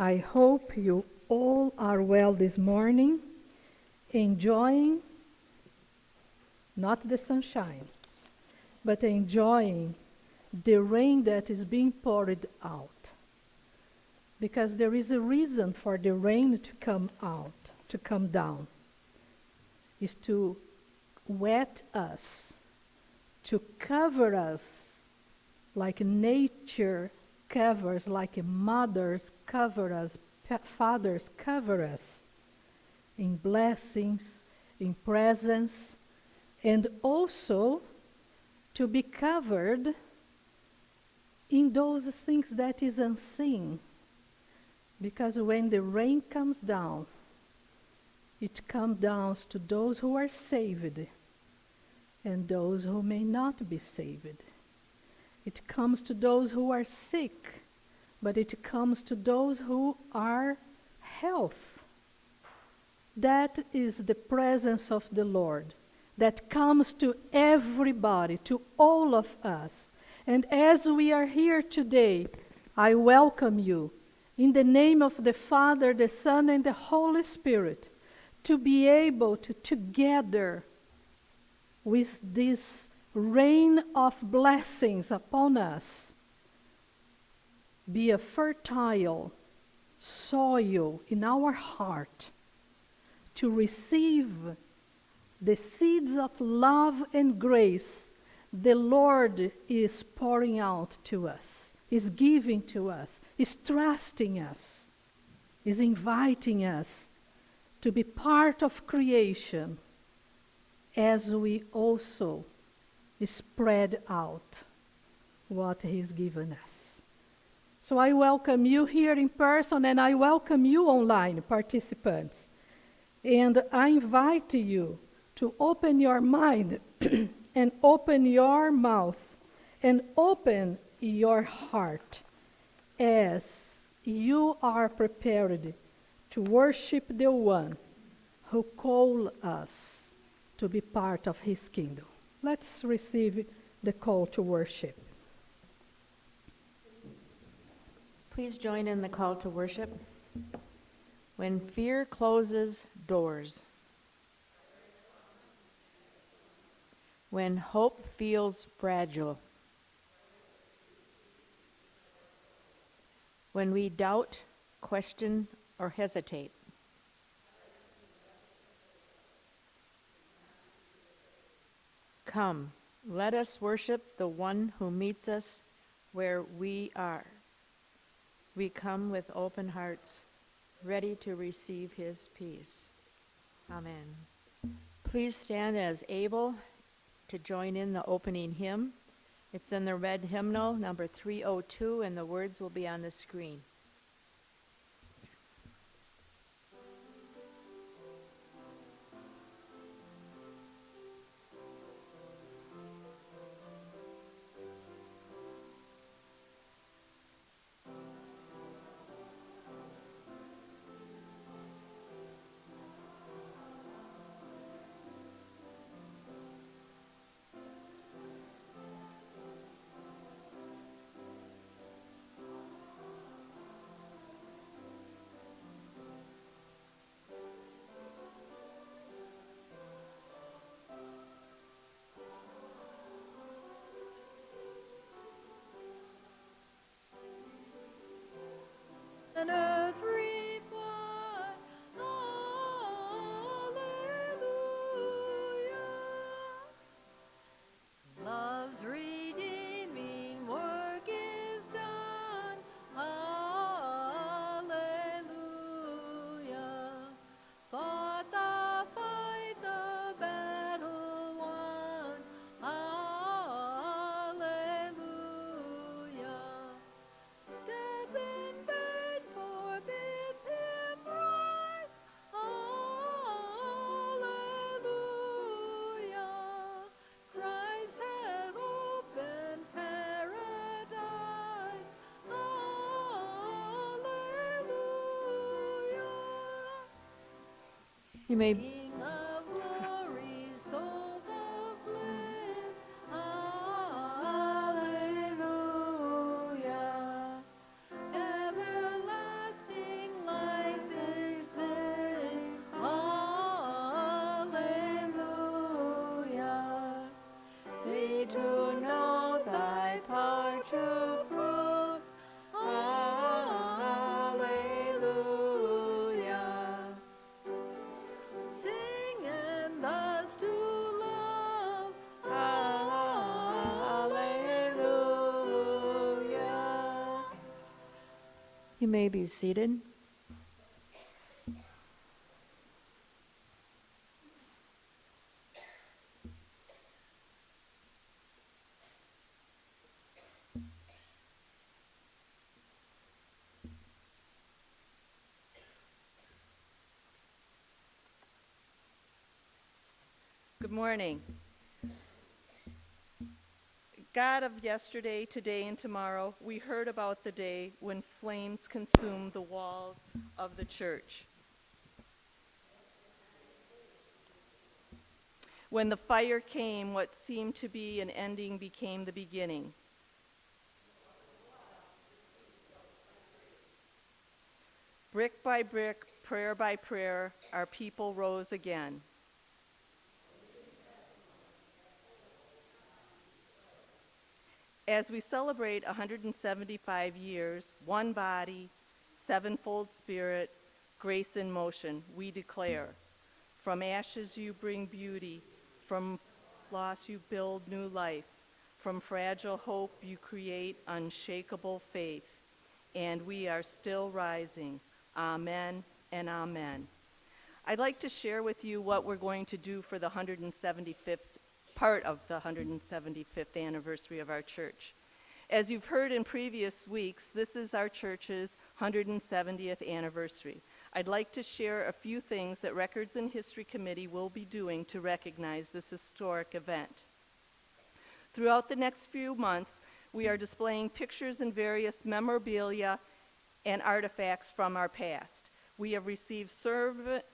I hope you all are well this morning, enjoying not the sunshine, but enjoying the rain that is being poured out. Because there is a reason for the rain to come out, to come down. Is to wet us, to cover us like nature covers, like mothers cover us, fathers cover us in blessings, in presence, and also to be covered in those things that is unseen. Because when the rain comes down, it comes down to those who are saved and those who may not be saved. It comes to those who are sick, but it comes to those who are health. That is the presence of the Lord that comes to everybody, to all of us. And as we are here today, I welcome you in the name of the Father, the Son, and the Holy Spirit to be able to together with this rain of blessings upon us, be a fertile soil in our heart to receive the seeds of love and grace the Lord is pouring out to us, is giving to us, is trusting us, is inviting us to be part of creation as we also spread out what He's given us. So I welcome you here in person, and I welcome you online participants. And I invite you to open your mind and open your mouth and open your heart as you are prepared to worship the one who called us to be part of His kingdom. Let's receive the call to worship. Please join in the call to worship. When fear closes doors, when hope feels fragile, when we doubt, question, or hesitate, come, let us worship the one who meets us where we are. We come with open hearts, ready to receive His peace. Amen. Please stand as able to join in the opening hymn. It's in the red hymnal, number 302, and the words will be on the screen. And earth reply, Alleluia. Love's redeeming work is done, Alleluia. Fought the fight, the battle won, Alleluia. Death in vain forbids him rise. Alleluia. Christ has opened paradise. Alleluia. You may King of glory, souls of bliss. Alleluia. Everlasting to prove. Alleluia. Sing and thus to love. Alleluia. You may be seated. Good morning. God of yesterday, today, and tomorrow, we heard about the day when flames consumed the walls of the church. When the fire came, what seemed to be an ending became the beginning. Brick by brick, prayer by prayer, our people rose again. As we celebrate 175 years, one body, sevenfold spirit, grace in motion, we declare, from ashes you bring beauty, from loss you build new life, from fragile hope you create unshakable faith, and we are still rising. Amen and amen. I'd like to share with you what we're going to do for the 175th part of the 175th anniversary of our church. As you've heard in previous weeks, this is our church's 170th anniversary. I'd like to share a few things that Records and History Committee will be doing to recognize this historic event. Throughout the next few months, we are displaying pictures and various memorabilia and artifacts from our past. We have received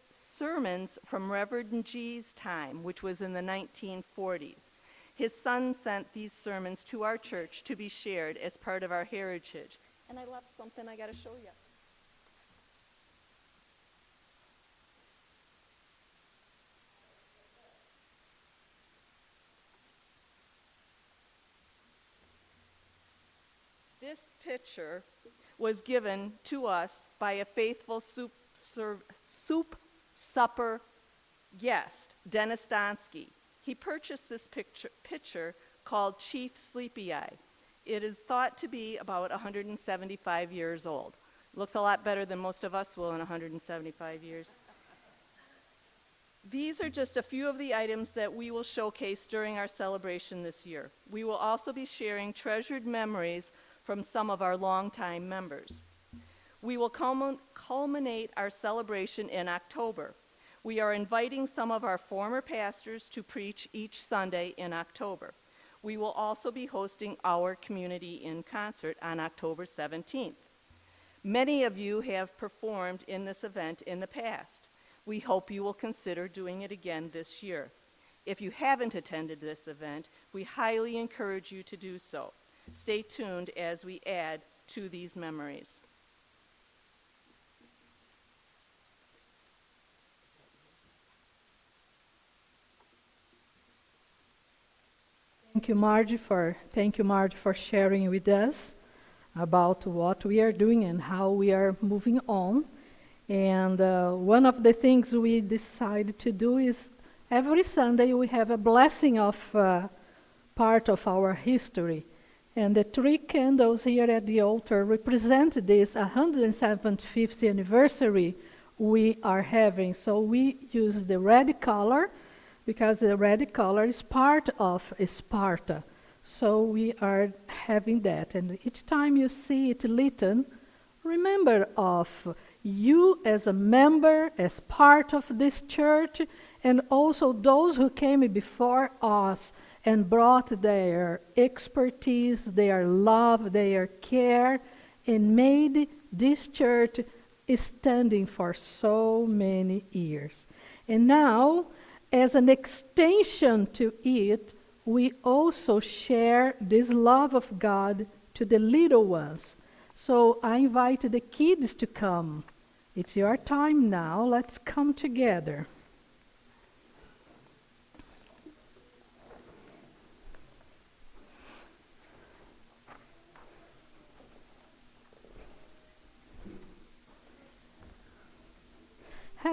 sermons from Reverend G's time, which was in the 1940s. His son sent these sermons to our church to be shared as part of our heritage. And I left something I got to show you. This picture was given to us by a faithful soup supper guest, Dennis Donsky. He purchased this picture called Chief Sleepy Eye. It is thought to be about 175 years old. Looks a lot better than most of us will in 175 years. These are just a few of the items that we will showcase during our celebration this year. We will also be sharing treasured memories from some of our longtime members. We will culminate our celebration in October. We are inviting some of our former pastors to preach each Sunday in October. We will also be hosting our community in concert on October 17th. Many of you have performed in this event in the past. We hope you will consider doing it again this year. If you haven't attended this event, we highly encourage you to do so. Stay tuned as we add to these memories. Thank you, Margie, for sharing with us about what we are doing and how we are moving on. And one of the things we decided to do is every Sunday we have a blessing of part of our history. And the 3 candles here at the altar represent this 175th anniversary we are having. So we use the red color because the red color is part of Sparta. So we are having that. And each time you see it lit, remember of you as a member, as part of this church, and also those who came before us and brought their expertise, their love, their care, and made this church standing for so many years. And now, as an extension to it, we also share this love of God to the little ones. So I invite the kids to come. It's your time now. Let's come together.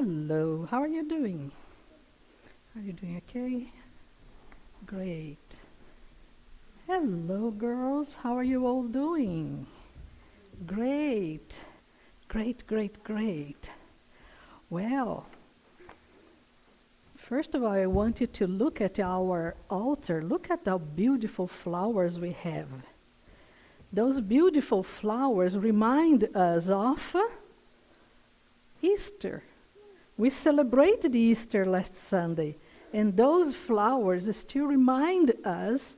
Hello, how are you doing? Are you doing okay? Great. Hello, girls, how are you all doing? Great. Great, great, great. Well, first of all, I want you to look at our altar. Look at the beautiful flowers we have. Those beautiful flowers remind us of Easter. We celebrated Easter last Sunday, and those flowers still remind us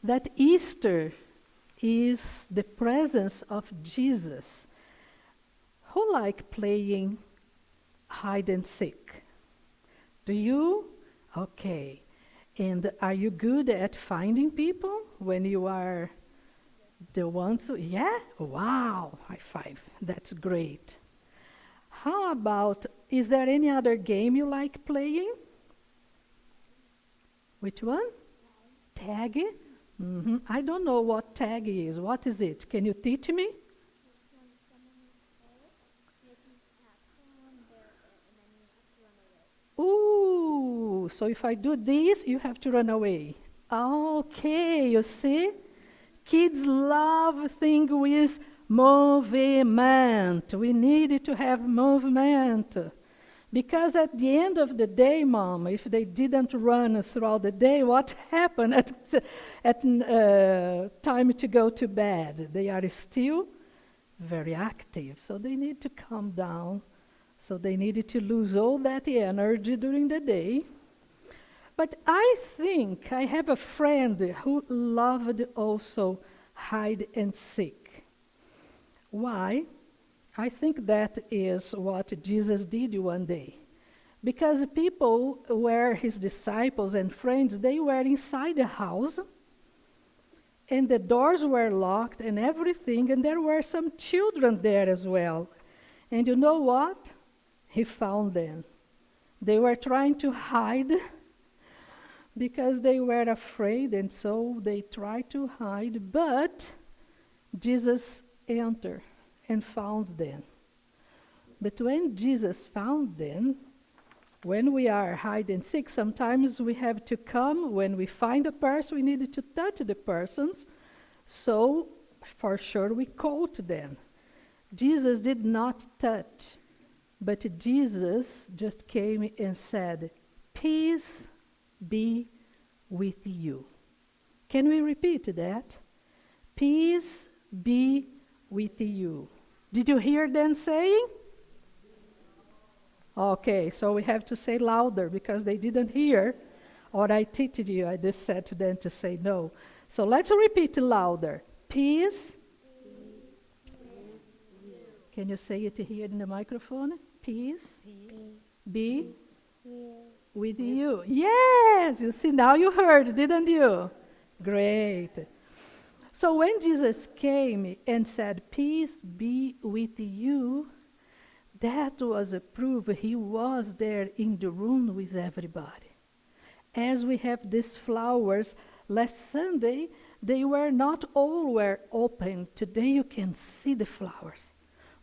that Easter is the presence of Jesus. Who like playing hide and seek? Do you? Okay. And are you good at finding people when you are the ones who, yeah? Wow, high five. That's great. How about, is there any other game you like playing? Which one? Tag? I don't know what tag is. What is it? Can you teach me? Ooh, so if I do this, you have to run away. Okay, you see? Kids love things with movement. We need to have movement. Because at the end of the day, Mom, if they didn't run throughout the day, what happened at time to go to bed? They are still very active, so they need to calm down. So they needed to lose all that energy during the day. But I think I have a friend who loved also hide and seek. Why? I think that is what Jesus did one day. Because people were his disciples and friends, they were inside the house, and the doors were locked and everything, and there were some children there as well. And you know what? He found them. They were trying to hide because they were afraid, and so they tried to hide, but Jesus entered and found them. But when Jesus found them, when we are hide and seek, sometimes we have to come, when we find a person, we need to touch the persons, so for sure we call to them. Jesus did not touch, but Jesus just came and said, "Peace be with you." Can we repeat that? Peace be with you. Did you hear them saying? Okay, so we have to say louder because they didn't hear. Or I teach you, I just said to them to say no. So let's repeat louder. Peace. Can you say it here in the microphone? Peace. Be with you. Yes, you see, now you heard, didn't you? Great. So when Jesus came and said, "Peace be with you," that was a proof he was there in the room with everybody. As we have these flowers, last Sunday, they were not all were open. Today you can see the flowers.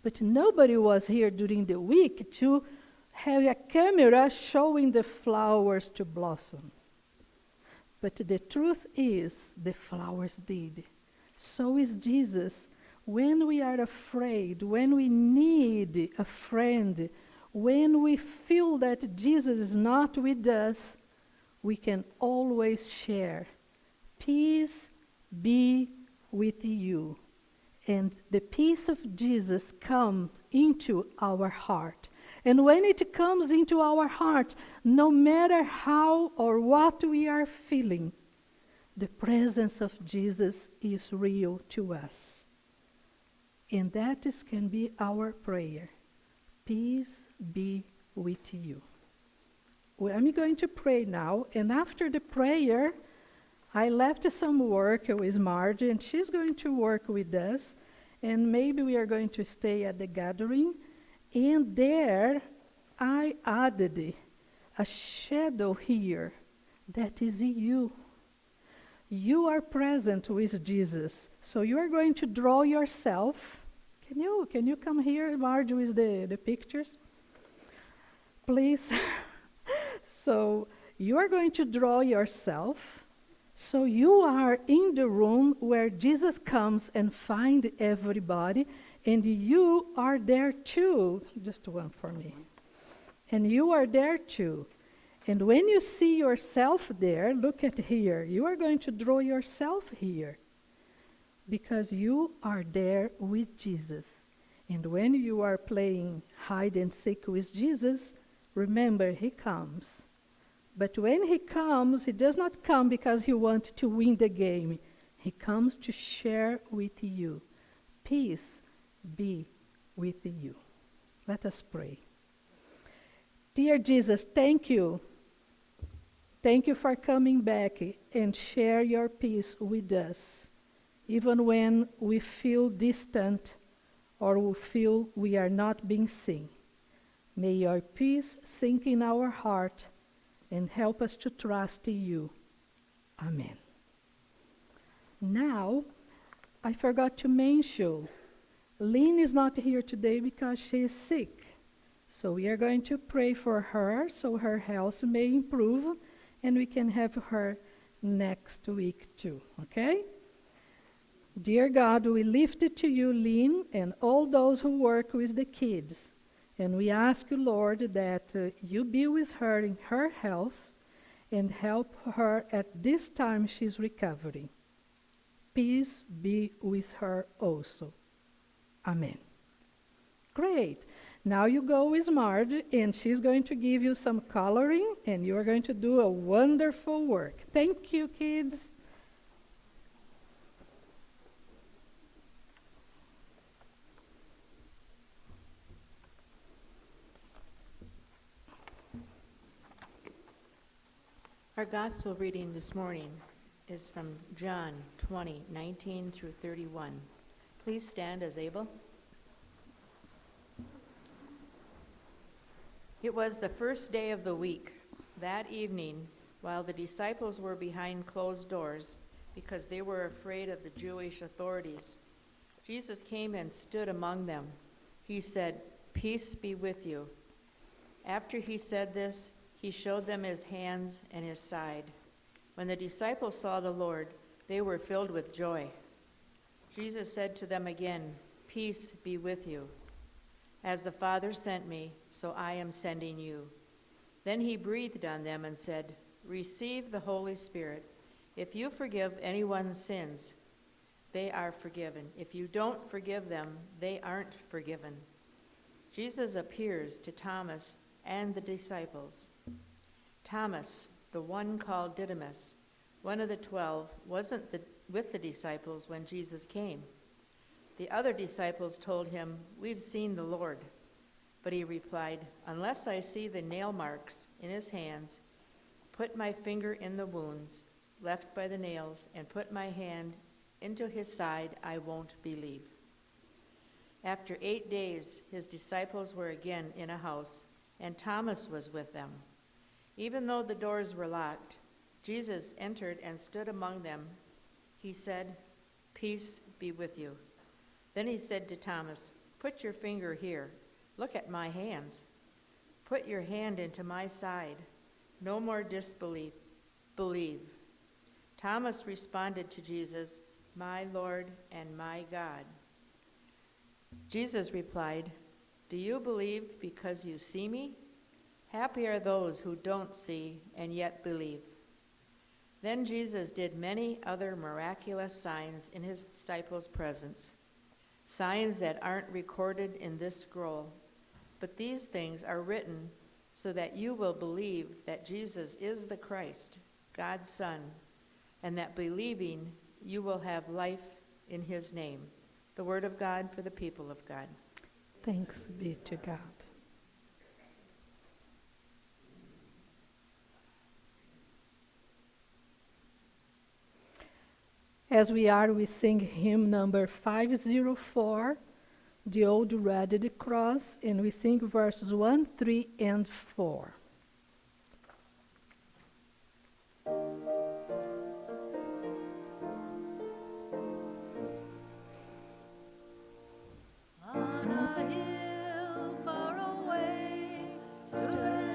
But nobody was here during the week to have a camera showing the flowers to blossom. But the truth is, the flowers did. So is Jesus. When we are afraid, when we need a friend, when we feel that Jesus is not with us, we can always share. Peace be with you. And the peace of Jesus comes into our heart. And when it comes into our heart, no matter how or what we are feeling, the presence of Jesus is real to us. And that can be our prayer. Peace be with you. Well, I'm going to pray now, and after the prayer, I left some work with Margie, and she's going to work with us, and maybe we are going to stay at the gathering. And there, I added a shadow here that is you. You are present with Jesus. So you are going to draw yourself. Can you come here, Margie, with the pictures? please. So you are going to draw yourself. So you are in the room where Jesus comes and find everybody, and you are there too. Just one for me. And you are there too. And when you see yourself there, look at here. You are going to draw yourself here because you are there with Jesus. And when you are playing hide and seek with Jesus, remember, he comes. But when he comes, he does not come because he wants to win the game. He comes to share with you. Peace be with you. Let us pray. Dear Jesus, thank you. Thank you for coming back and share your peace with us, even when we feel distant or we feel we are not being seen. May your peace sink in our heart and help us to trust in you. Amen. Now, I forgot to mention, Lynn is not here today because she is sick. So we are going to pray for her so her health may improve and we can have her next week too, okay? Dear God, we lift it to you, Lynn, and all those who work with the kids. And we ask you, Lord, that you be with her in her health and help her at this time she's recovering. Peace be with her also. Amen. Great. Now you go with Marge, and she's going to give you some coloring, and you are going to do a wonderful work. Thank you, kids. Our gospel reading this morning is from John 20:19 through 31. Please stand as able. It was the first day of the week. That evening, while the disciples were behind closed doors, because they were afraid of the Jewish authorities, Jesus came and stood among them. He said, "Peace be with you." After he said this, he showed them his hands and his side. When the disciples saw the Lord, they were filled with joy. Jesus said to them again, "Peace be with you. As the Father sent me, so I am sending you." Then he breathed on them and said, "Receive the Holy Spirit. If you forgive anyone's sins, they are forgiven. If you don't forgive them, they aren't forgiven." Jesus appears to Thomas and the disciples. Thomas, the one called Didymus, one of the 12, wasn't with the disciples when Jesus came. The other disciples told him, "We've seen the Lord." But he replied, "Unless I see the nail marks in his hands, put my finger in the wounds left by the nails, and put my hand into his side, I won't believe." After 8 days, his disciples were again in a house, and Thomas was with them. Even though the doors were locked, Jesus entered and stood among them. He said, "Peace be with you." Then he said to Thomas, "Put your finger here. Look at my hands. Put your hand into my side. No more disbelief. Believe." Thomas responded to Jesus, "My Lord and my God." Jesus replied, "Do you believe because you see me? Happy are those who don't see and yet believe." Then Jesus did many other miraculous signs in his disciples' presence, signs that aren't recorded in this scroll. But these things are written so that you will believe that Jesus is the Christ, God's Son, and that believing you will have life in his name. The word of God for the people of God. Thanks be to God. As we sing hymn number 504, "The Old Rugged Cross," and we sing verses 1, 3, and 4. On a hill far away stood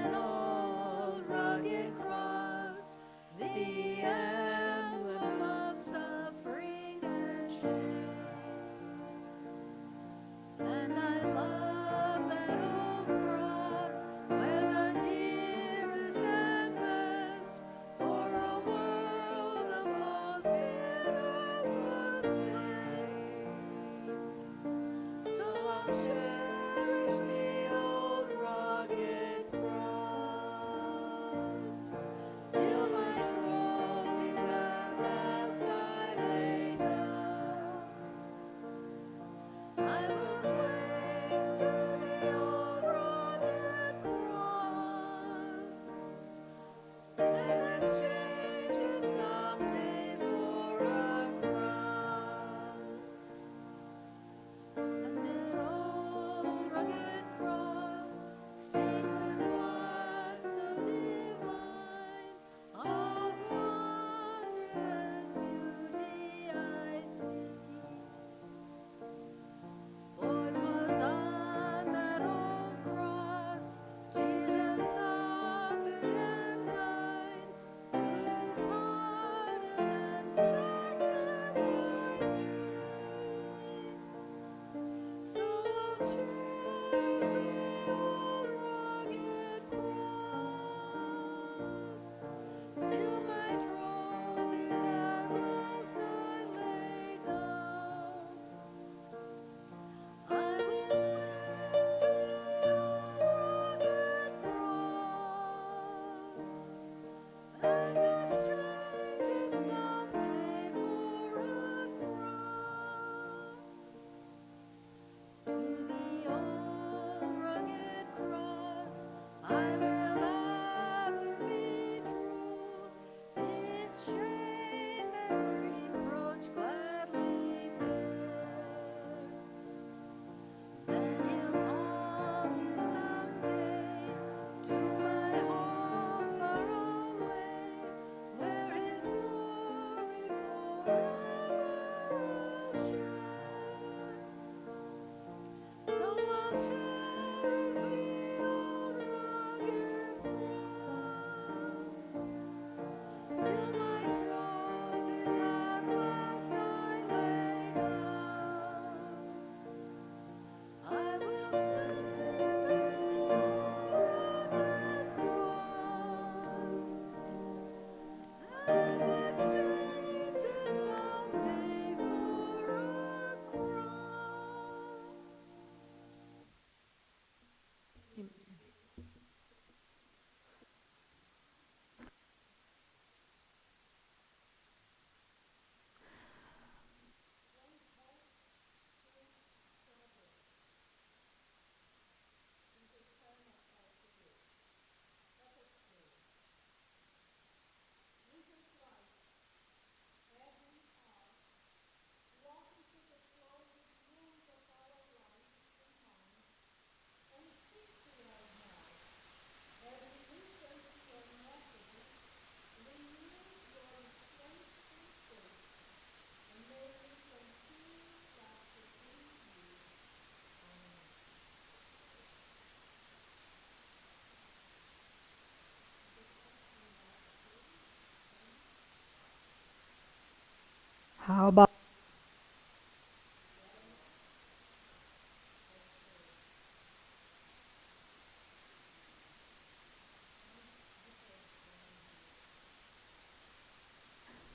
How about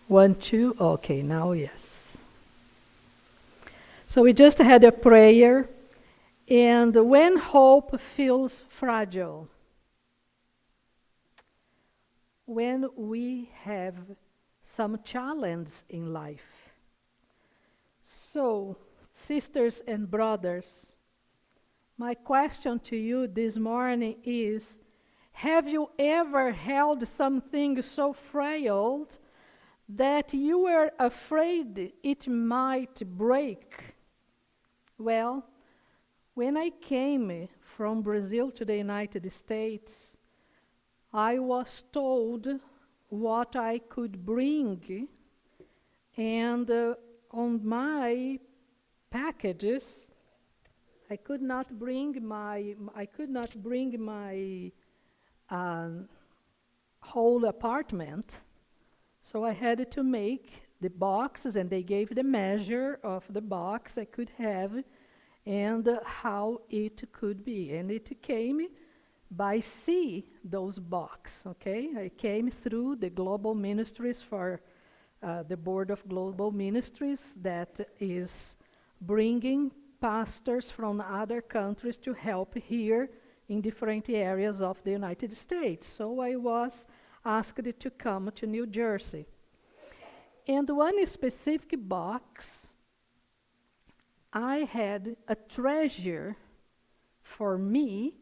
one, two? Okay, now yes. So we just had a prayer, and when hope feels fragile, when we have some challenge in life. So, sisters and brothers, my question to you this morning is, have you ever held something so frail that you were afraid it might break? Well, when I came from Brazil to the United States, I was told what I could bring, and on my packages, I could not bring my whole apartment, so I had to make the boxes, and they gave the measure of the box I could have and how it could be. And it came by sea, those boxes, okay? I came through the Global Ministries for the Board of Global Ministries that is bringing pastors from other countries to help here in different areas of the United States. So I was asked to come to New Jersey. And one specific box, I had a treasure for me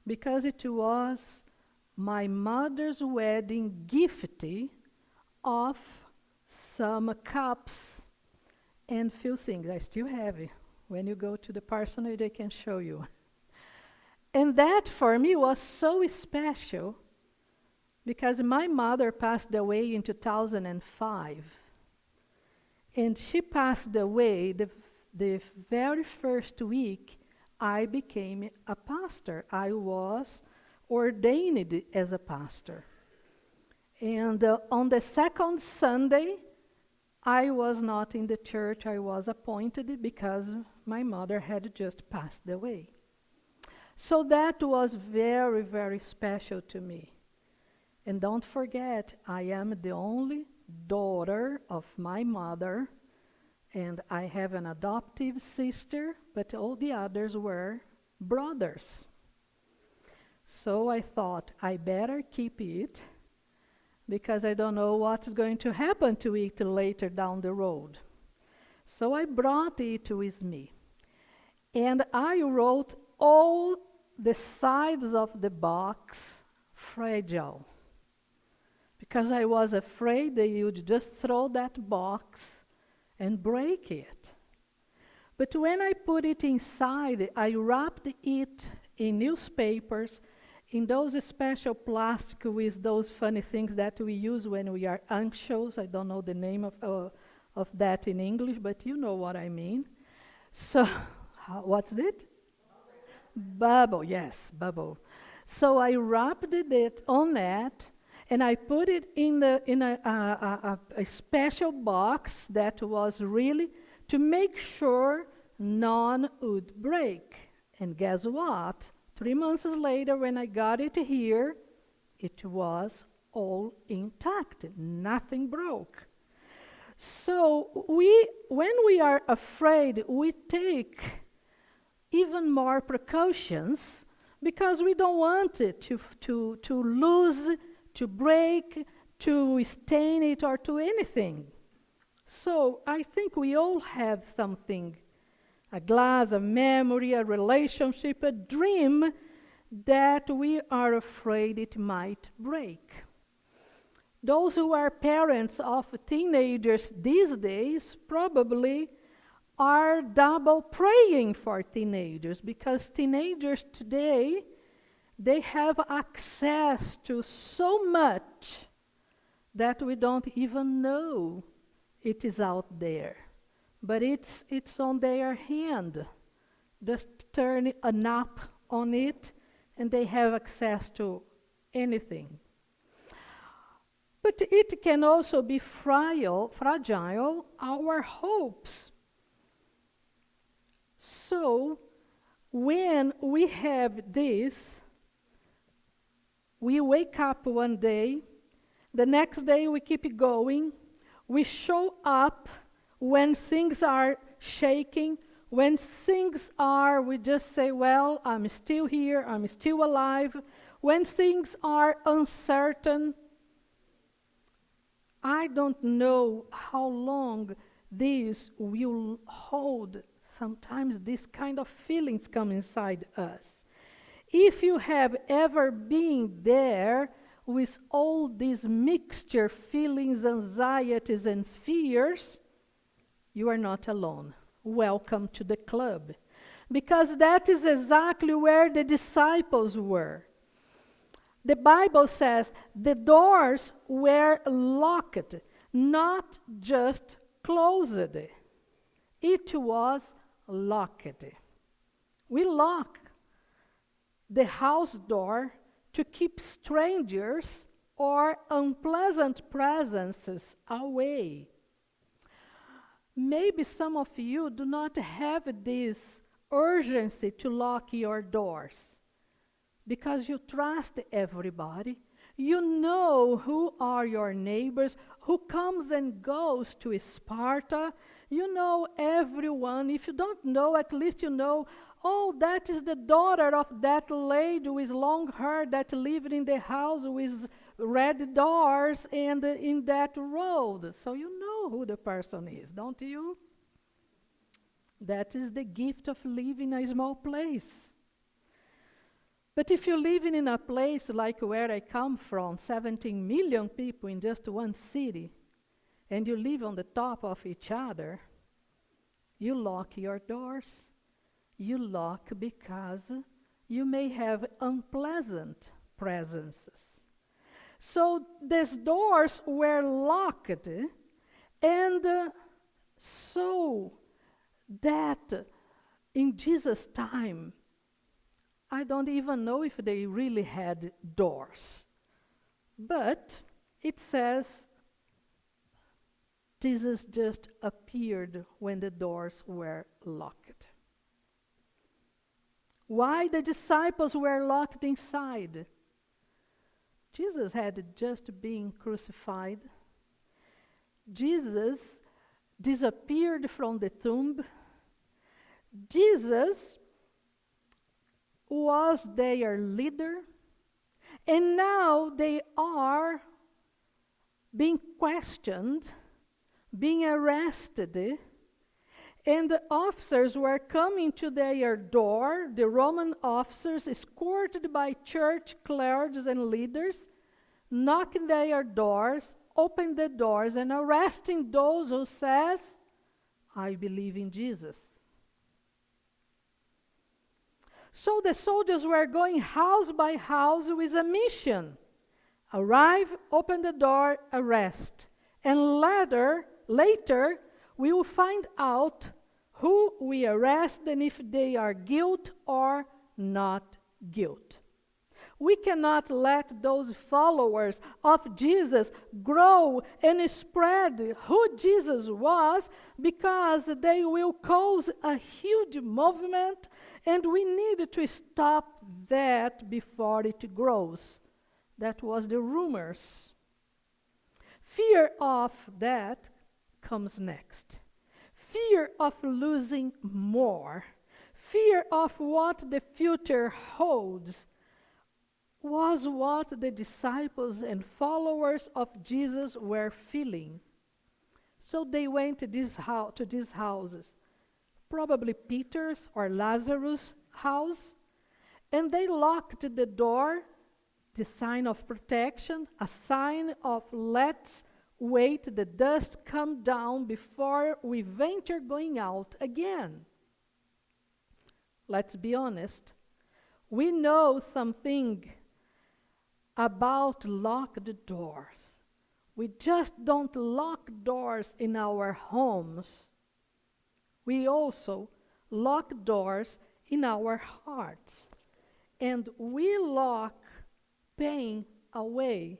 because it was my mother's wedding gift of some cups and few things. I still have it. When you go to the parsonage, they can show you. And that for me was so special because my mother passed away in 2005. And she passed away the very first week I became a pastor. I was ordained as a pastor. And on the second Sunday, I was not in the church. I was appointed because my mother had just passed away. So that was very, very special to me. And don't forget, I am the only daughter of my mother, and I have an adoptive sister, but all the others were brothers. So I thought, I better keep it, because I don't know what's going to happen to it later down the road. So I brought it with me. And I wrote all the sides of the box fragile, because I was afraid that you'd just throw that box and break it. But when I put it inside, I wrapped it in newspapers, in those special plastic with those funny things that we use when we are anxious. I don't know the name of that in English, but you know what I mean. So, what's it? Bubble, yes, bubble. So I wrapped it on that, and I put it in a special box that was really to make sure none would break. And guess what? 3 months later, when I got it here, it was all intact. Nothing broke. So when we are afraid, we take even more precautions because we don't want it to lose, to break, to stain it, or to anything. So I think we all have something, a glass, a memory, a relationship, a dream that we are afraid it might break. Those who are parents of teenagers these days probably are double praying for teenagers, because teenagers today, they have access to so much that we don't even know it is out there. But it's on their hand. Just turn a knob on it, and they have access to anything. But it can also be fragile, our hopes. So, when we have this, we wake up one day, the next day we keep going, we show up when things are shaking, when things are, we just say, well, I'm still here, I'm still alive. When things are uncertain, I don't know how long this will hold. Sometimes these kind of feelings come inside us. If you have ever been there with all these mixture feelings, anxieties, and fears, you are not alone. Welcome to the club. Because that is exactly where the disciples were. The Bible says the doors were locked, not just closed. It was locked. We lock the house door to keep strangers or unpleasant presences away. Maybe some of you do not have this urgency to lock your doors because you trust everybody. You know who are your neighbors, who comes and goes to Sparta. You know everyone. If you don't know, at least you know, oh, that is the daughter of that lady with long hair that lived in the house with red doors and in that road. So you know who the person is, don't you? That is the gift of living in a small place. But if you live in a place like where I come from, 17 million people in just one city, and you live on the top of each other, you lock your doors. You lock because you may have unpleasant presences. So these doors were locked, and so that in Jesus' time, I don't even know if they really had doors. But it says Jesus just appeared when the doors were locked. Why the disciples were locked inside? Jesus had just been crucified. Jesus disappeared from the tomb. Jesus was their leader, and now they are being questioned, being arrested, and the officers were coming to their door, the Roman officers, escorted by church clergy and leaders, knocking their doors, opening the doors, and arresting those who says, I believe in Jesus. So the soldiers were going house by house with a mission. Arrive, open the door, arrest. And later, we will find out who we arrest and if they are guilt or not guilt. We cannot let those followers of Jesus grow and spread who Jesus was, because they will cause a huge movement, and we need to stop that before it grows. That was the rumors. Fear of that comes next. Fear of losing more. Fear of what the future holds was what the disciples and followers of Jesus were feeling. So they went to these houses, probably Peter's or Lazarus' house, and they locked the door, the sign of protection, a sign of let's wait the dust come down before we venture going out again. Let's be honest. We know something about locked doors. We just don't lock doors in our homes. We also lock doors in our hearts. And we lock pain away.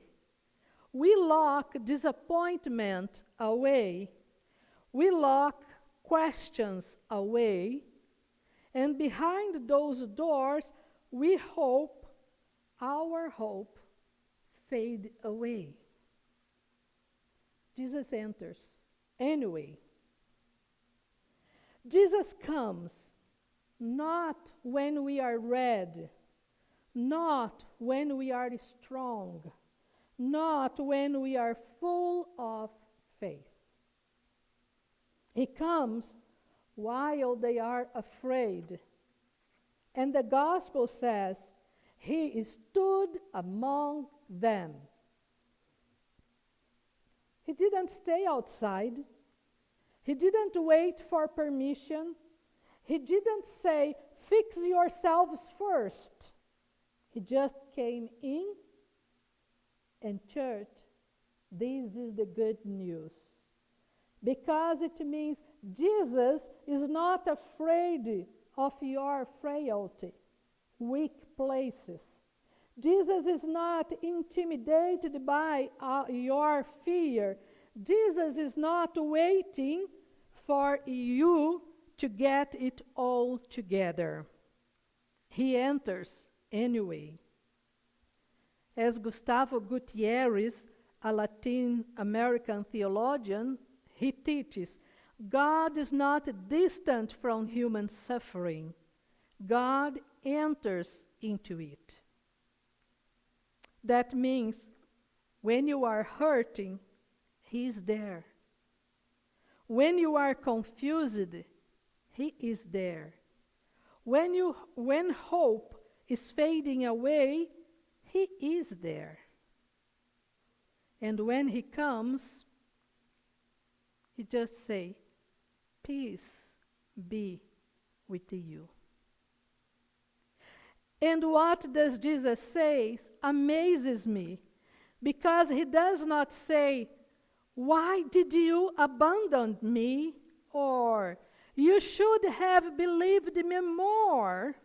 we lock disappointment away, we lock questions away, and behind those doors, we hope our hope fade away. Jesus enters anyway. Jesus comes not when we are ready, not when we are strong, not when we are full of faith. He comes while they are afraid. And the gospel says, he stood among them. He didn't stay outside. He didn't wait for permission. He didn't say, fix yourselves first. He just came in, and church, this is the good news. Because it means Jesus is not afraid of your frailty, weak places. Jesus is not intimidated by your fear. Jesus is not waiting for you to get it all together. He enters anyway. As Gustavo Gutierrez, a Latin American theologian, he teaches, God is not distant from human suffering. God enters into it. That means when you are hurting, he is there. When you are confused, he is there. When hope is fading away, he is there. And when he comes, he just say, peace be with you. And what does Jesus say amazes me, because he does not say, why did you abandon me? Or, you should have believed me more.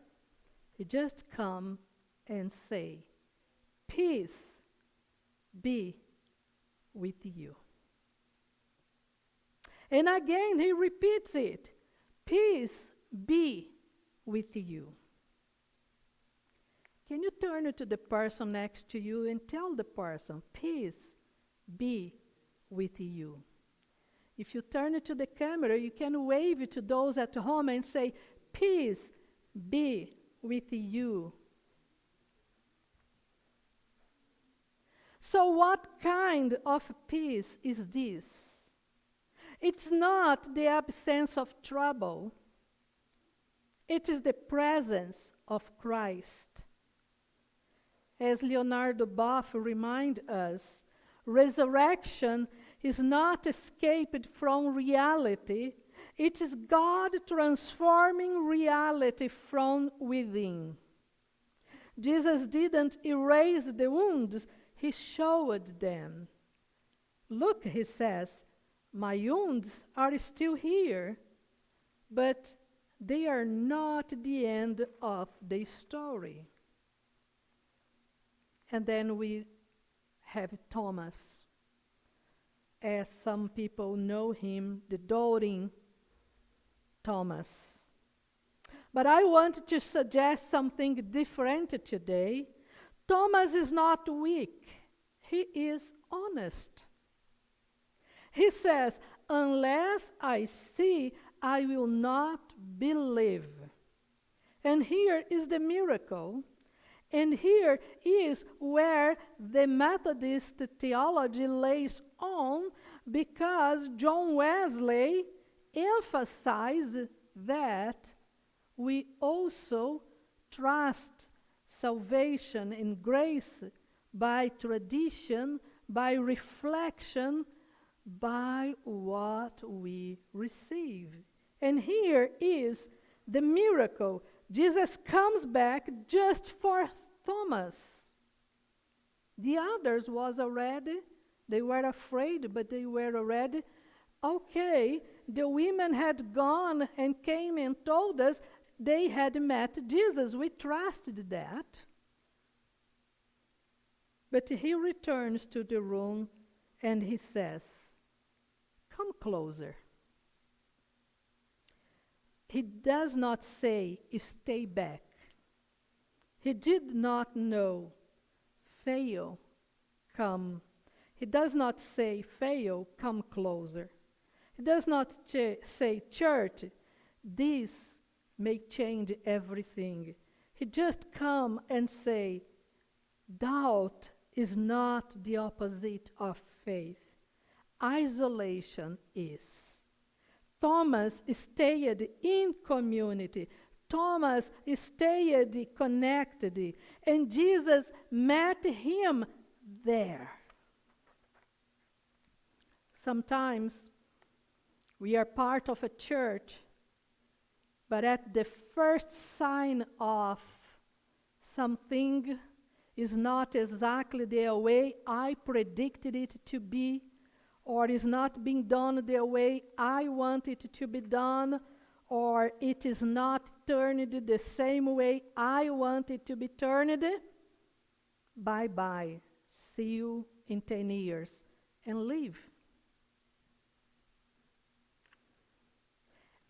He just come and say, peace be with you. And again he repeats it, peace be with you. Can you turn to the person next to you and tell the person, peace be with you? If you turn to the camera, you can wave to those at home and say, peace be with you. So what kind of peace is this? It's not the absence of trouble. It is the presence of Christ. As Leonardo Boff reminds us, resurrection is not escaped from reality. It is God transforming reality from within. Jesus didn't erase the wounds, he showed them. Look, he says, my wounds are still here, but they are not the end of the story. And then we have Thomas, as some people know him, the doubting Thomas. But I want to suggest something different today. Thomas is not weak, he is honest. He says, unless I see, I will not believe. And here is the miracle. And here is where the Methodist theology lays on, because John Wesley emphasized that we also trust salvation and grace by tradition, by reflection, by what we receive. And here is the miracle. Jesus comes back just for Thomas. The others was already, they were afraid, but they were already, okay, the women had gone and came and told us they had met Jesus. We trusted that. But he returns to the room and he says, "Come closer." He does not say, "Stay back." He did not know, "Fail, come." He does not say, "Fail, come closer." He does not say, "Church, this may change everything." He just come and say, doubt is not the opposite of faith. Isolation is. Thomas stayed in community. Thomas stayed connected, and Jesus met him there. Sometimes we are part of a church, but at the first sign of something is not exactly the way I predicted it to be, or is not being done the way I want it to be done, or it is not turned the same way I want it to be turned, bye-bye, see you in 10 years, and leave.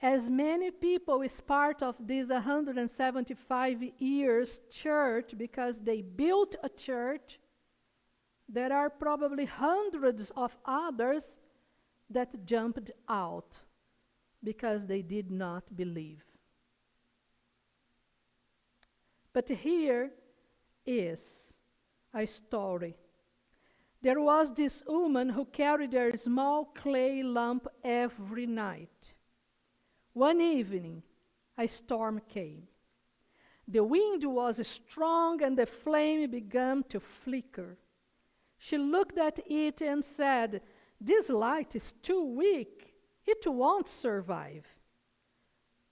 As many people is part of this 175 years church because they built a church, there are probably hundreds of others that jumped out because they did not believe. But here is a story. There was this woman who carried a small clay lamp every night. One evening, a storm came. The wind was strong and the flame began to flicker. She looked at it and said, "This light is too weak. It won't survive."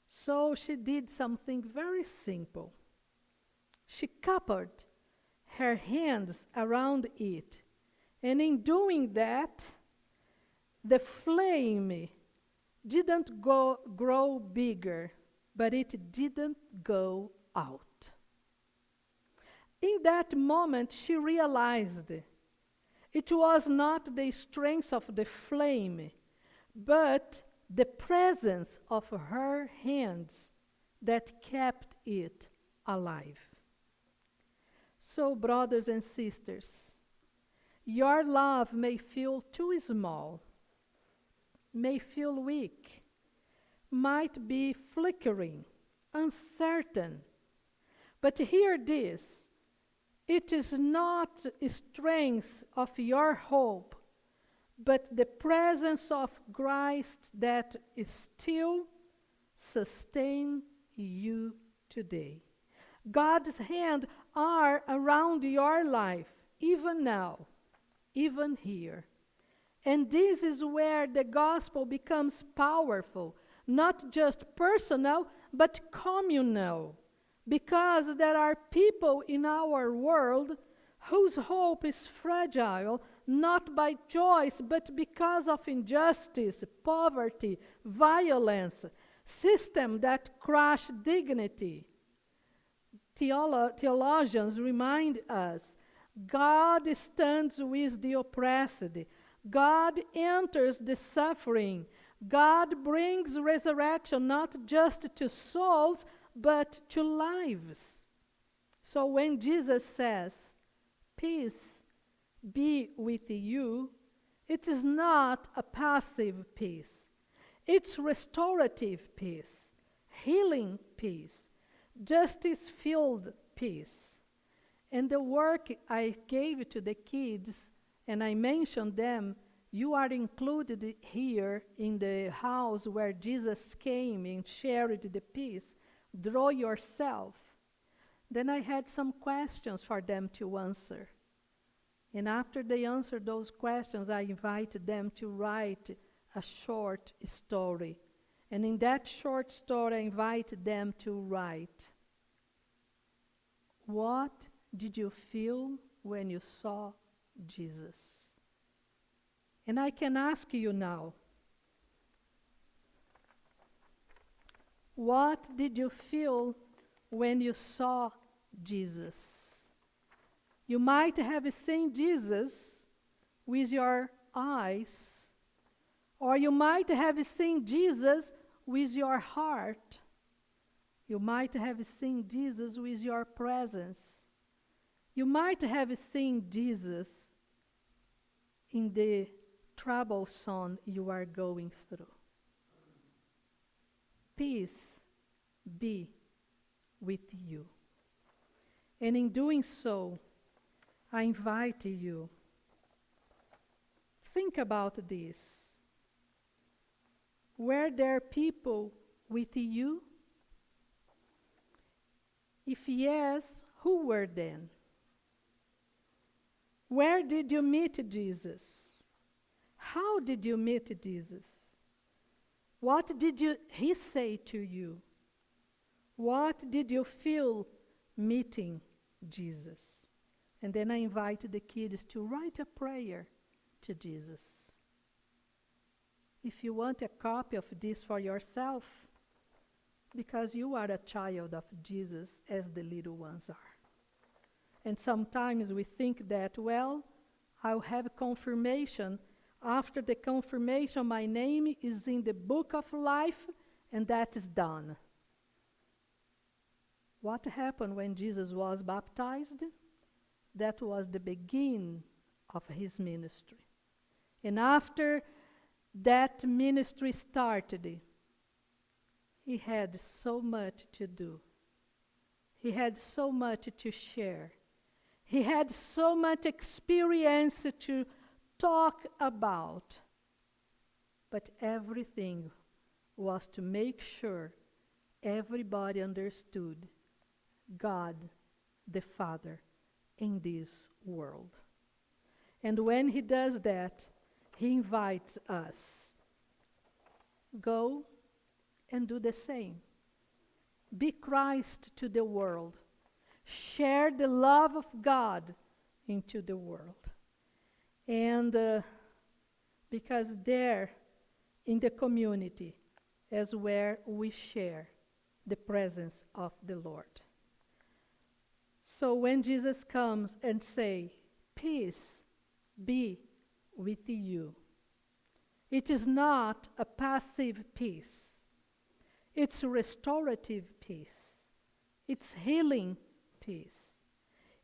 So she did something very simple. She cupped her hands around it, and in doing that, the flame didn't grow bigger, but it didn't go out. In that moment, she realized it was not the strength of the flame, but the presence of her hands that kept it alive. So, brothers and sisters, your love may feel too small, may feel weak, might be flickering, uncertain. But hear this, it is not strength of your hope, but the presence of Christ that is still sustain you today. God's hand are around your life, even now, even here. And this is where the gospel becomes powerful, not just personal, but communal. Because there are people in our world whose hope is fragile, not by choice, but because of injustice, poverty, violence, system that crush dignity. Theologians remind us, God stands with the oppressed. God enters the suffering. God brings resurrection not just to souls, but to lives. So when Jesus says, "Peace be with you," it is not a passive peace. It's restorative peace, healing peace, justice-filled peace. And the work I gave to the kids, and I mentioned them, you are included here in the house where Jesus came and shared the peace. Draw yourself. Then I had some questions for them to answer. And after they answered those questions, I invited them to write a short story. And in that short story, I invited them to write, what did you feel when you saw Jesus? And I can ask you now, what did you feel when you saw Jesus? You might have seen Jesus with your eyes, or you might have seen Jesus with your heart. You might have seen Jesus with your presence. You might have seen Jesus in the troublesome you are going through. Peace be with you. And in doing so, I invite you, think about this. Were there people with you? If yes, who were then? Where did you meet Jesus? How did you meet Jesus? What did he say to you? What did you feel meeting Jesus? And then I invite the kids to write a prayer to Jesus. If you want a copy of this for yourself, because you are a child of Jesus as the little ones are. And sometimes we think that, well, I'll have confirmation. After the confirmation, my name is in the book of life, and that is done. What happened when Jesus was baptized? That was the beginning of his ministry. And after that ministry started, he had so much to do. He had so much to share. He had so much experience to talk about. But everything was to make sure everybody understood God the Father in this world. And when he does that, he invites us. Go and do the same. Be Christ to the world. Share the love of God into the world. And because there, in the community, is where we share the presence of the Lord. So when Jesus comes and say, peace be with you, it is not a passive peace. It's restorative peace. It's healing peace.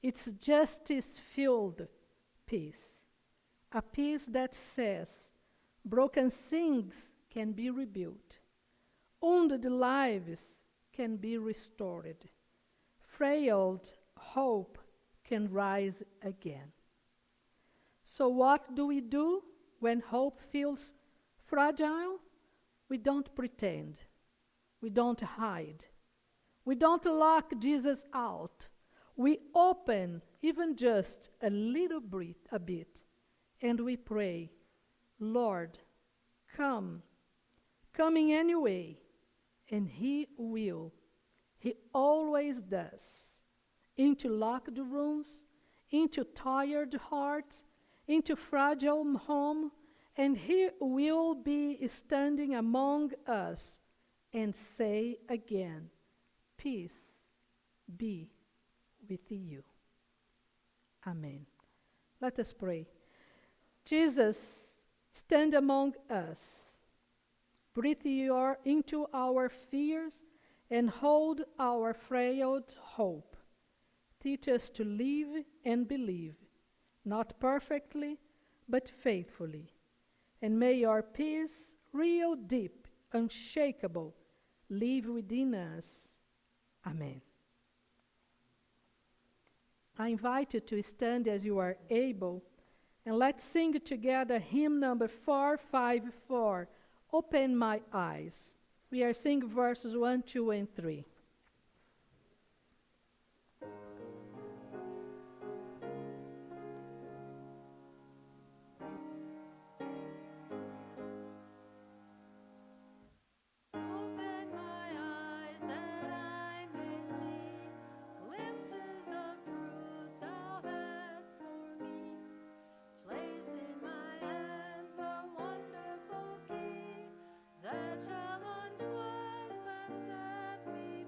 It's justice-filled peace. A peace that says broken things can be rebuilt. Wounded lives can be restored. Frailed hope can rise again. So what do we do when hope feels fragile? We don't pretend. We don't hide. We don't lock Jesus out. We open even just a little bit, and we pray, Lord, come in any way, and he will. He always does. Into locked rooms, into tired hearts, into fragile home, and he will be standing among us and say again, peace be with you. Amen. Let us pray. Jesus, stand among us. Breathe into our fears and hold our frail hope. Teach us to live and believe, not perfectly, but faithfully. And may your peace, real, deep, unshakable, live within us. Amen. I invite you to stand as you are able, and let's sing together hymn number 454, Open My Eyes. We are singing verses 1, 2, and 3. Open my eyes that I may see glimpses of truth thou hast for me. Place in my hands the wonderful key that shall unclasp and set me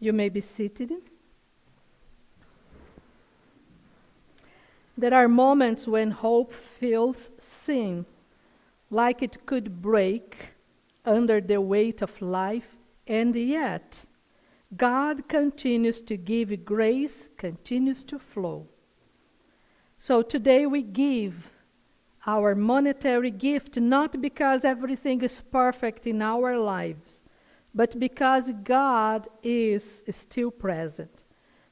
You may be seated. There are moments when hope feels thin, like it could break under the weight of life, and yet God continues to give grace, continues to flow. So today we give our monetary gift not because everything is perfect in our lives, but because God is still present.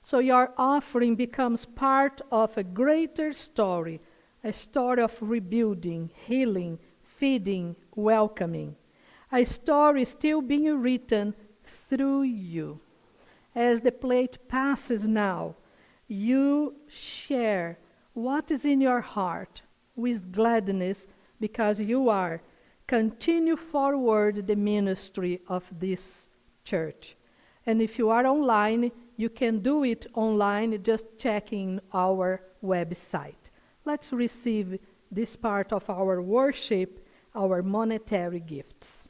So your offering becomes part of a greater story, a story of rebuilding, healing, feeding, welcoming. A story still being written through you. As the plate passes now, you share what is in your heart with gladness because you are. Continue forward the ministry of this church. And if you are online, you can do it online just checking our website. Let's receive this part of our worship, our monetary gifts.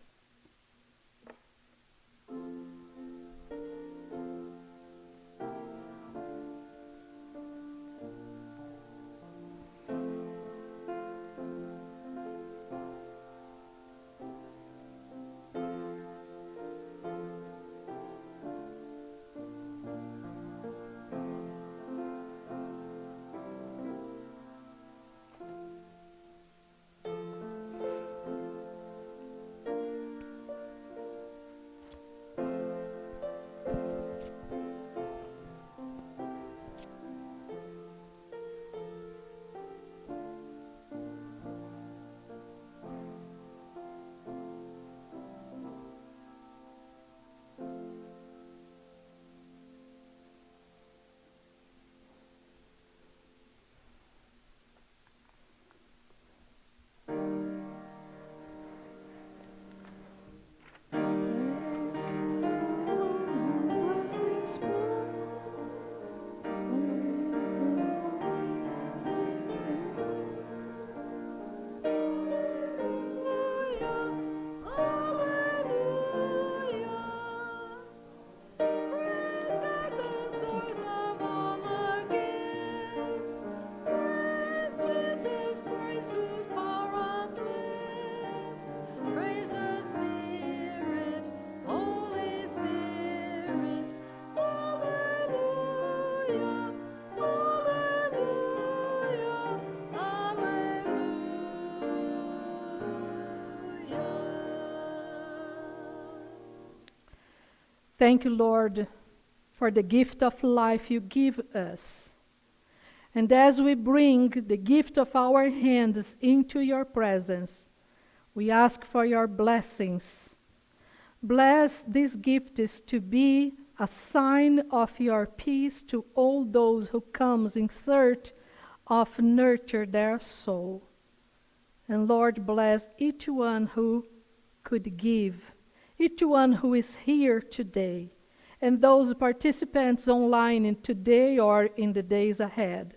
Thank you, Lord, for the gift of life you give us. And as we bring the gift of our hands into your presence, we ask for your blessings. Bless these gifts to be a sign of your peace to all those who comes in thirst of nurture their soul. And Lord, bless each one who could give, each one who is here today, and those participants online in today or in the days ahead.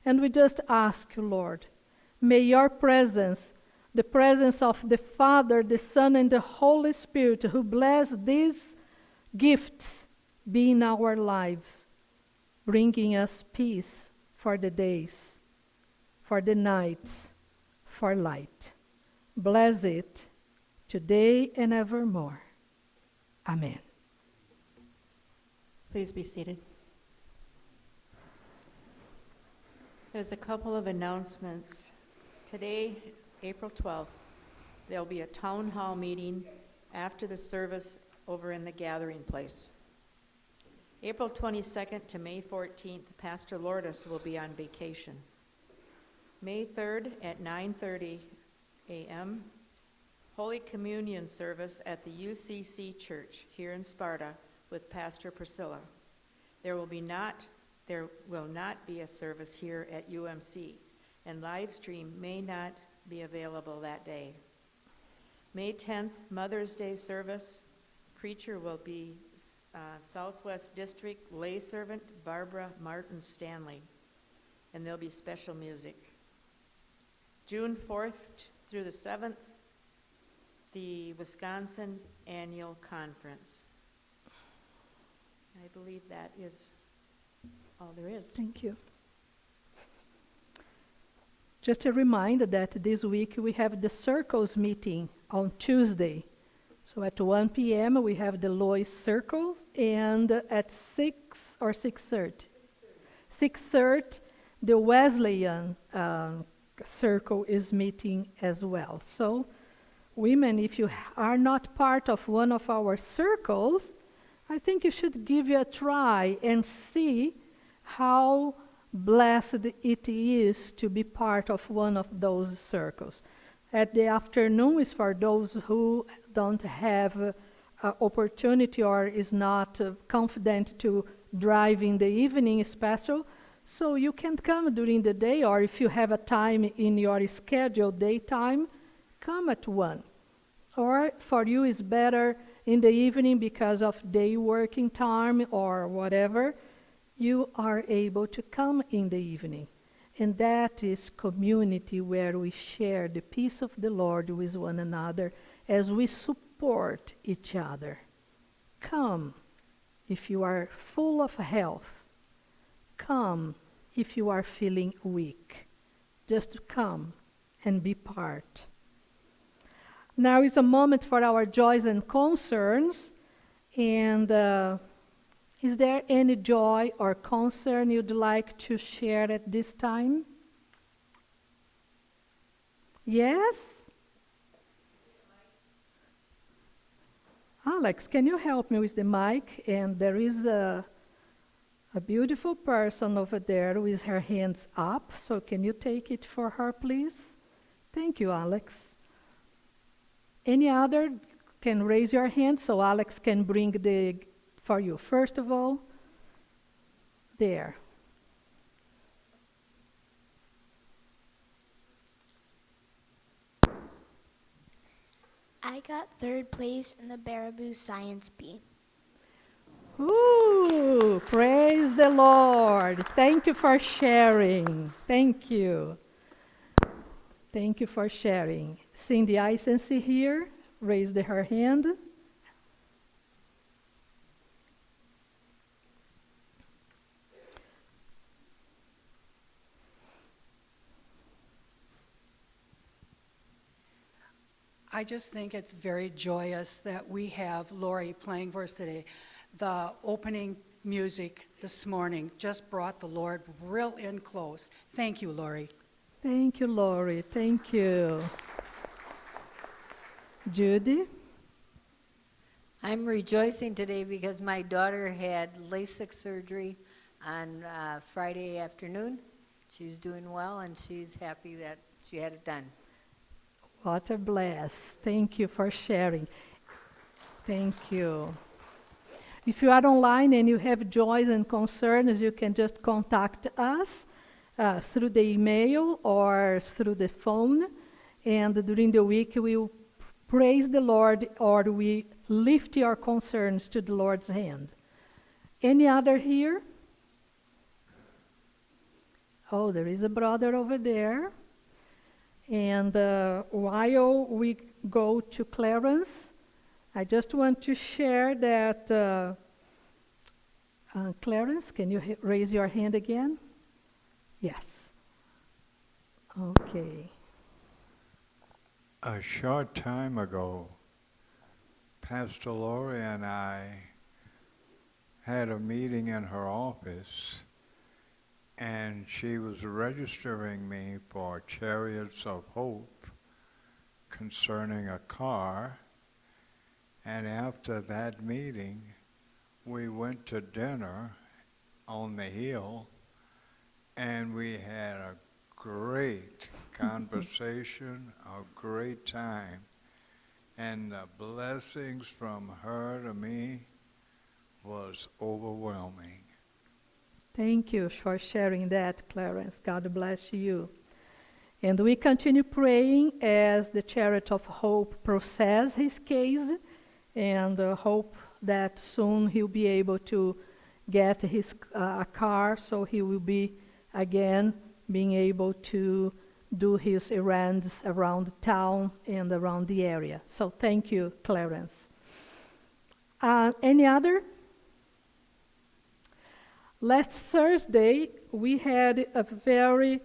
And we just ask you, Lord, may your presence, the presence of the Father, the Son, and the Holy Spirit, who bless these gifts, be in our lives, bringing us peace for the days, for the nights, for light. Bless it today and evermore. Amen. Please be seated. There's a couple of announcements. Today, April 12th, there'll be a town hall meeting after the service over in the gathering place. April 22nd to May 14th, Pastor Lourdes will be on vacation. May 3rd at 9:30 a.m., Holy Communion service at the UCC Church here in Sparta with Pastor Priscilla. There will not be a service here at UMC, and live stream may not be available that day. May 10th, Mother's Day service. Preacher will be Southwest District lay servant Barbara Martin Stanley, and there'll be special music. June 4th through the 7th, the Wisconsin Annual Conference. I believe that is all there is. Thank you. Just a reminder that this week we have the Circles meeting on Tuesday. So at 1 p.m. we have the Lois Circle, and at 6 or 6:30? 6:30, the Wesleyan Circle is meeting as well. So women, if you are not part of one of our circles, I think you should give it a try and see how blessed it is to be part of one of those circles. At the afternoon is for those who don't have opportunity or is not confident to drive in the evening special. So you can come during the day, or if you have a time in your schedule, daytime, come at 1. Or for you is better in the evening because of day working time or whatever, you are able to come in the evening. And that is community where we share the peace of the Lord with one another as we support each other. Come if you are full of health. Come if you are feeling weak. Just come and be part. Now is a moment for our joys and concerns. And is there any joy or concern you'd like to share at this time? Yes? Alex, can you help me with the mic? And there is a beautiful person over there with her hands up. So can you take it for her, please? Thank you, Alex. Any other can raise your hand so Alex can bring the for you. First of all, there. I got 3rd place in the Baraboo Science Bee. Ooh, praise the Lord. Thank you for sharing. Thank you. Thank you for sharing. Cindy Isensi here raised her hand. I just think it's very joyous that we have Lori playing for us today. The opening music this morning just brought the Lord real in close. Thank you, Lori. Thank you, Lori. Thank you. Judy? I'm rejoicing today because my daughter had LASIK surgery on Friday afternoon. She's doing well, and she's happy that she had it done. What a bless. Thank you for sharing. Thank you. If you are online and you have joys and concerns, you can just contact us through the email or through the phone. And during the week, we will praise the Lord, or we lift your concerns to the Lord's hand. Any other here? Oh, there is a brother over there. And while we go to Clarence, I just want to share that, Clarence, can you raise your hand again? Yes. Okay. A short time ago, Pastor Lori and I had a meeting in her office, and she was registering me for Chariots of Hope concerning a car. And after that meeting, we went to dinner on the hill, and we had a great conversation, a great time. And the blessings from her to me was overwhelming. Thank you for sharing that, Clarence. God bless you. And we continue praying as the Chariot of Hope process his case, and hope that soon he'll be able to get his car, so he will be again being able to do his errands around town and around the area. So thank you, Clarence. Any other? Last Thursday, we had a very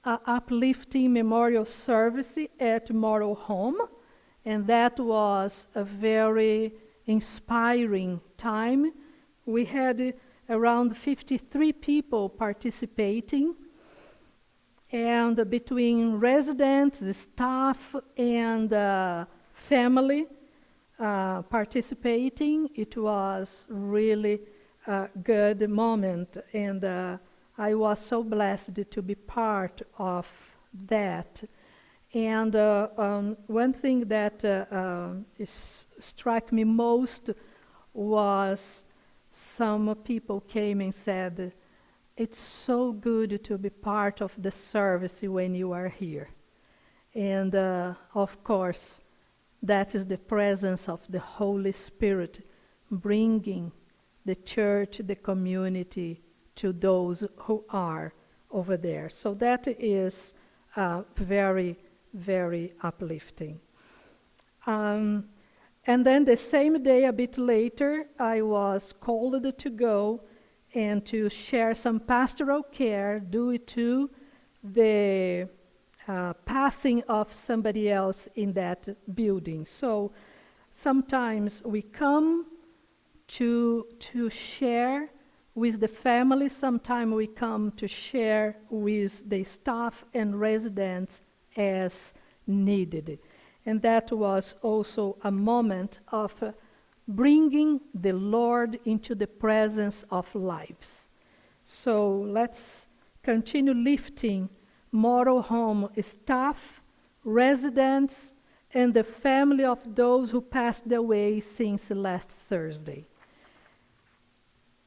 uplifting memorial service at Moral Home, and that was a very inspiring time. We had around 53 people participating, and between residents, the staff, and family participating, it was really a good moment, and I was so blessed to be part of that. And one thing that struck me most was some people came and said, "It's so good to be part of the service when you are here." And of course, that is the presence of the Holy Spirit bringing the church, the community, to those who are over there. So that is very, very uplifting. And then the same day, a bit later, I was called to go and to share some pastoral care due to the passing of somebody else in that building. So sometimes we come to share with the family, sometimes we come to share with the staff and residents as needed. And that was also a moment of bringing the Lord into the presence of lives. So let's continue lifting Moral Home staff, residents, and the family of those who passed away since last Thursday.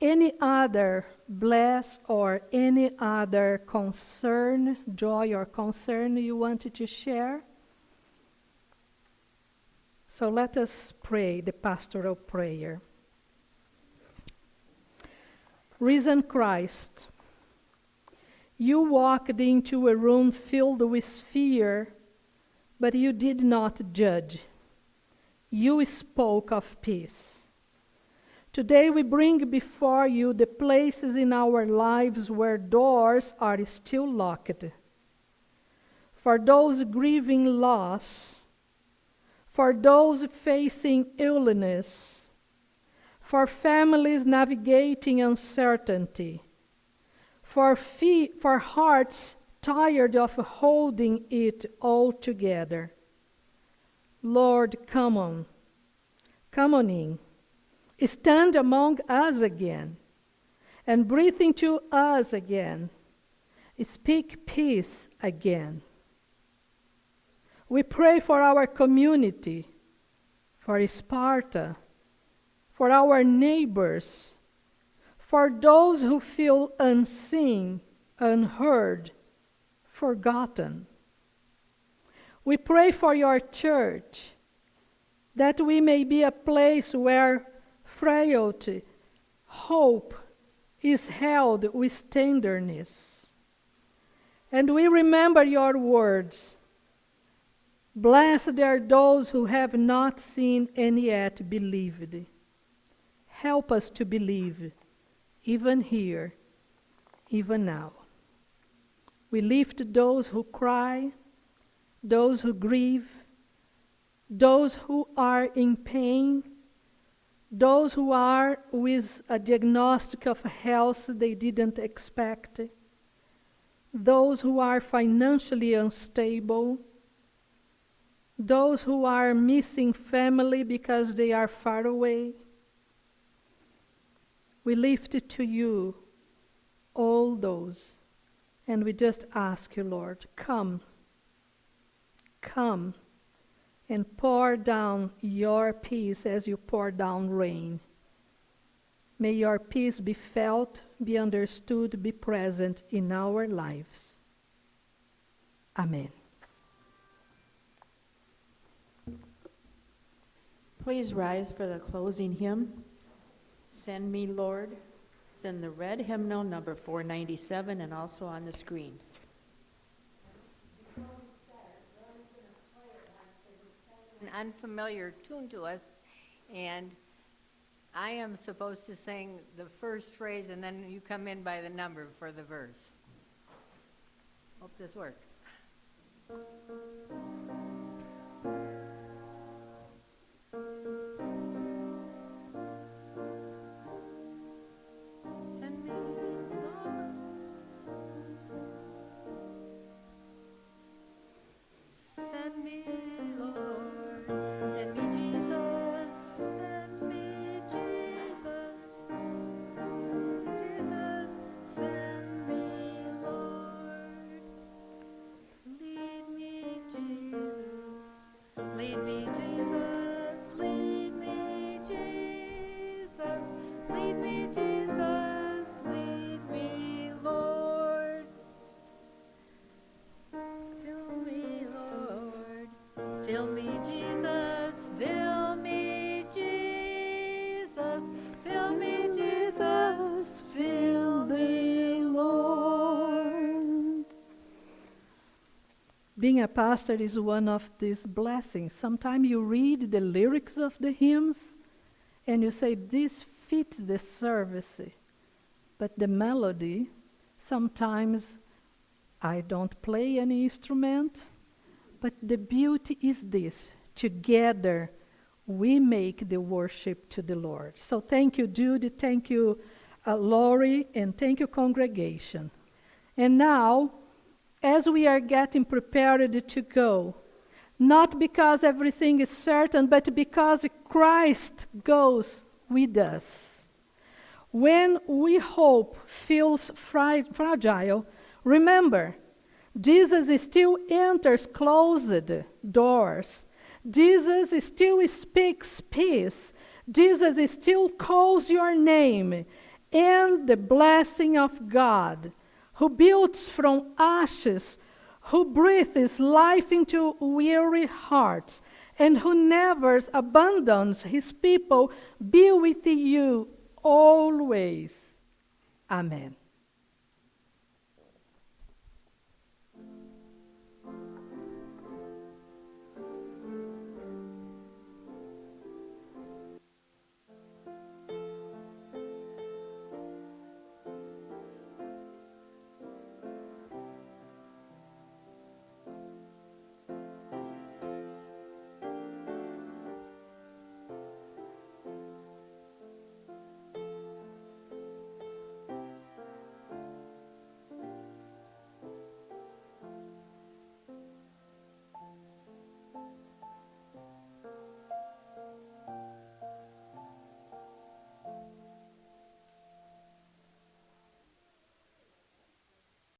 Any other bless or any other concern, joy or concern you wanted to share? So let us pray the pastoral prayer. Risen Christ, you walked into a room filled with fear, but you did not judge. You spoke of peace. Today we bring before you the places in our lives where doors are still locked. For those grieving loss, for those facing illness, for families navigating uncertainty, for hearts tired of holding it all together. Lord, come on in. Stand among us again, and breathe into us again. Speak peace again. We pray for our community, for Sparta, for our neighbors, for those who feel unseen, unheard, forgotten. We pray for your church, that we may be a place where frailty, hope is held with tenderness. And we remember your words. Blessed are those who have not seen and yet believed. Help us to believe, even here, even now. We lift those who cry, those who grieve, those who are in pain, those who are with a diagnostic of health they didn't expect, those who are financially unstable, those who are missing family because they are far away. We lift it to you, all those, and we just ask you, Lord, come and pour down your peace as you pour down rain. May your peace be felt, be understood, be present in our lives. Amen. Please rise for the closing hymn. Send Me, Lord. It's in the red hymnal, number 497, and also on the screen. An unfamiliar tune to us, and I am supposed to sing the first phrase, and then you come in by the number for the verse. Hope this works. Send me, Lord. Send me, Lord. Send me, Jesus. Send me, Jesus. Jesus, send me, Lord. Lead me, Jesus. Lead me, Jesus. Lead me, Jesus. Lead me, Jesus. Lead me, Lord. Fill me, Lord. Fill me, Jesus. Fill me, Jesus. Fill me, Jesus. Fill me, Lord. Being a pastor is one of these blessings. Sometimes you read the lyrics of the hymns and you say, this fits the service. But the melody, sometimes I don't play any instrument, but the beauty is this. Together, we make the worship to the Lord. So thank you, Judy. Thank you, Lori, and thank you, congregation. And now, as we are getting prepared to go, not because everything is certain, but because Christ goes with us. When we hope feels fragile, remember, Jesus still enters closed doors. Jesus still speaks peace. Jesus still calls your name. And the blessing of God, who builds from ashes, who breathes life into weary hearts, and who never abandons his people, be with you always. Amen.